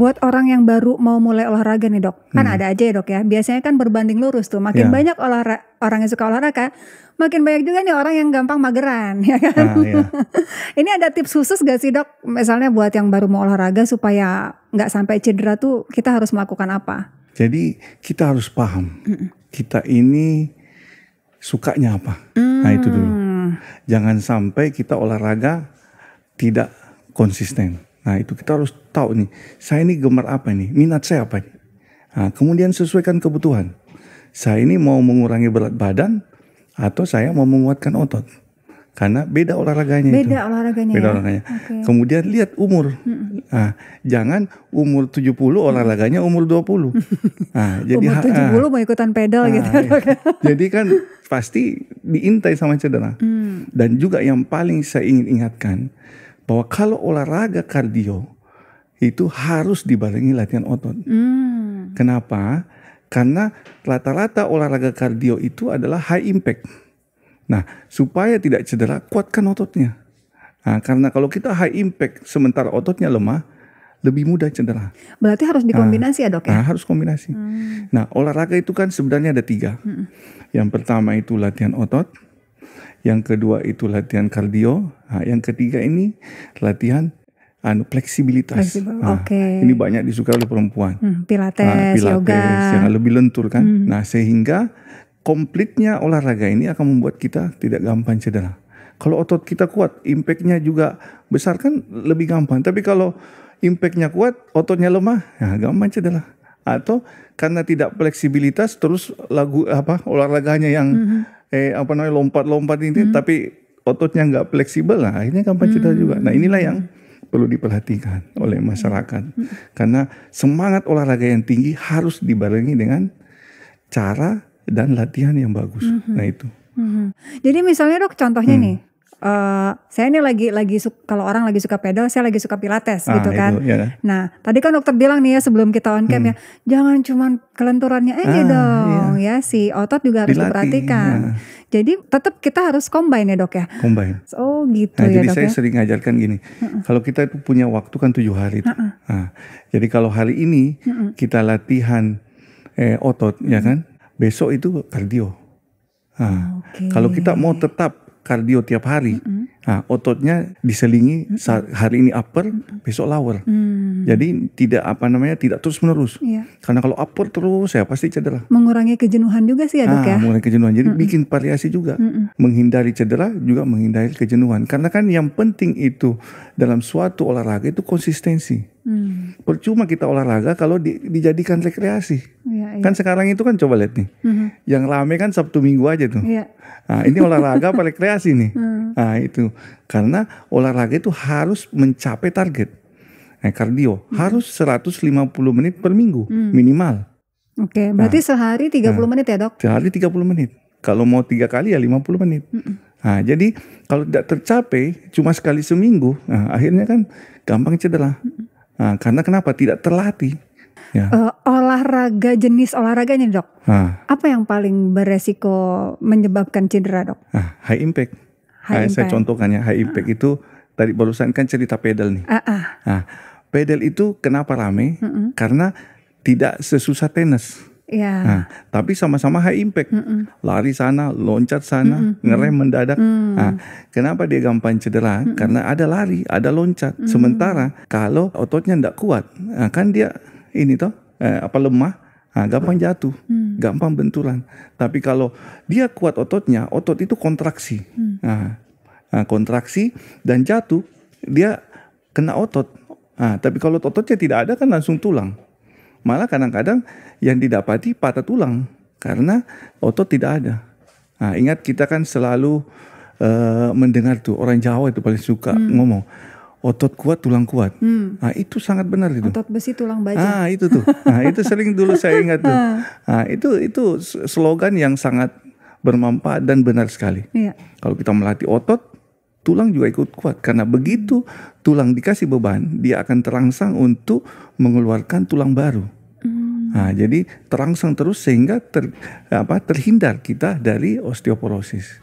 Buat orang yang baru mau mulai olahraga nih dok, kan ada aja ya dok ya. Biasanya kan berbanding lurus tuh, makin banyak orang yang suka olahraga, makin banyak juga nih orang yang gampang mageran, ya kan? Ini ada tips khusus gak sih dok? Misalnya buat yang baru mau olahraga supaya nggak sampai cedera tuh, kita harus melakukan apa? Jadi kita harus paham, kita ini sukanya apa. Nah itu dulu. Jangan sampai kita olahraga tidak konsisten. Nah itu kita harus tahu nih, saya ini gemar apa nih, minat saya apa nih. Nah, kemudian sesuaikan kebutuhan. Saya ini mau mengurangi berat badan atau saya mau menguatkan otot. Karena beda olahraganya itu. Beda olahraganya. Okay. Kemudian lihat umur. Nah, jangan umur 70 olahraganya umur 20. Nah, jadi umur 70 mau ikutan pedal gitu. Jadi kan pasti diintai sama cedera. Dan juga yang paling saya ingin ingatkan, bahwa kalau olahraga kardio itu harus dibarengi latihan otot. Kenapa? Karena rata-rata olahraga kardio itu adalah high impact. Nah, supaya tidak cedera, kuatkan ototnya. Nah, karena kalau kita high impact sementara ototnya lemah, lebih mudah cedera. Berarti harus dikombinasi ya dok ya? Nah, harus kombinasi. Nah, olahraga itu kan sebenarnya ada 3. Yang pertama itu latihan otot. Yang kedua itu latihan kardio. Nah, yang ketiga ini latihan fleksibilitas. Ini banyak disukai oleh perempuan. Pilates, yoga. Yang lebih lentur kan. Nah, sehingga komplitnya olahraga ini akan membuat kita tidak gampang cedera. Kalau otot kita kuat, impactnya juga besar kan lebih gampang. Tapi kalau impactnya kuat, ototnya lemah, ya gampang cedera. Atau karena tidak fleksibilitas, terus olahraganya yang lompat-lompat ini, tapi ototnya nggak fleksibel, lah akhirnya gampang cedera juga. Nah inilah yang perlu diperhatikan oleh masyarakat. Karena semangat olahraga yang tinggi harus dibarengi dengan cara dan latihan yang bagus. Nah itu. Jadi misalnya dok, contohnya nih, saya ini lagi kalau orang lagi suka pedal, saya lagi suka pilates gitu kan. Itu, ya. Nah tadi kan dokter bilang nih ya sebelum kita on cam ya, jangan cuman kelenturannya aja dong ya, si otot juga harus diperhatikan. Jadi tetap kita harus combine ya dok ya. Combine. Oh gitu ya jadi dok. Jadi saya sering ngajarkan gini, kalau kita itu punya waktu kan 7 hari. Nah, jadi kalau hari ini kita latihan otot ya kan, besok itu kardio. Nah, kalau kita mau tetap kardio tiap hari, nah, ototnya diselingi, hari ini upper, besok lower. Jadi tidak tidak terus menerus. Karena kalau upper terus ya pasti cedera. Mengurangi kejenuhan juga sih ya dok ya. Mengurangi kejenuhan. Jadi bikin variasi juga. Menghindari cedera juga menghindari kejenuhan. Karena kan yang penting itu dalam suatu olahraga itu konsistensi. Percuma kita olahraga kalau dijadikan rekreasi. Kan sekarang itu kan coba lihat nih, yang rame kan Sabtu Minggu aja tuh. Nah, ini olahraga apa rekreasi nih? Nah itu karena olahraga itu harus mencapai target. Nah, kardio harus 150 menit per minggu minimal. Oke, berarti sehari 30 menit ya dok? Sehari 30 menit. Kalau mau 3 kali ya 50 menit. Nah, jadi kalau tidak tercapai cuma sekali seminggu, nah, akhirnya kan gampang cedera. Nah, karena kenapa? Tidak terlatih. Ya. Olahraga, jenis olahraganya dok, apa yang paling beresiko menyebabkan cedera dok? High impact. Saya contohkan ya, high impact itu tadi barusan kan cerita pedal nih. Nah, pedal itu kenapa rame? Karena tidak sesusah tenis. Nah, tapi sama-sama high impact. Lari sana, loncat sana, ngerem mendadak. Nah, kenapa dia gampang cedera? Karena ada lari, ada loncat. Sementara kalau ototnya tidak kuat, kan dia ini lemah, gampang jatuh, gampang benturan. Tapi kalau dia kuat ototnya, otot itu kontraksi. Kontraksi dan jatuh, dia kena otot. Tapi kalau ototnya tidak ada kan langsung tulang. Malah kadang-kadang yang didapati patah tulang karena otot tidak ada. Ingat kita kan selalu mendengar tuh, orang Jawa itu paling suka ngomong, otot kuat, tulang kuat. Nah, itu sangat benar itu. Otot besi, tulang baja. Itu tuh. Nah, itu sering dulu saya ingat tuh. Nah, itu slogan yang sangat bermanfaat dan benar sekali. Kalau kita melatih otot, tulang juga ikut kuat. Karena begitu tulang dikasih beban, dia akan terangsang untuk mengeluarkan tulang baru. Nah, jadi terangsang terus sehingga terhindar kita dari osteoporosis.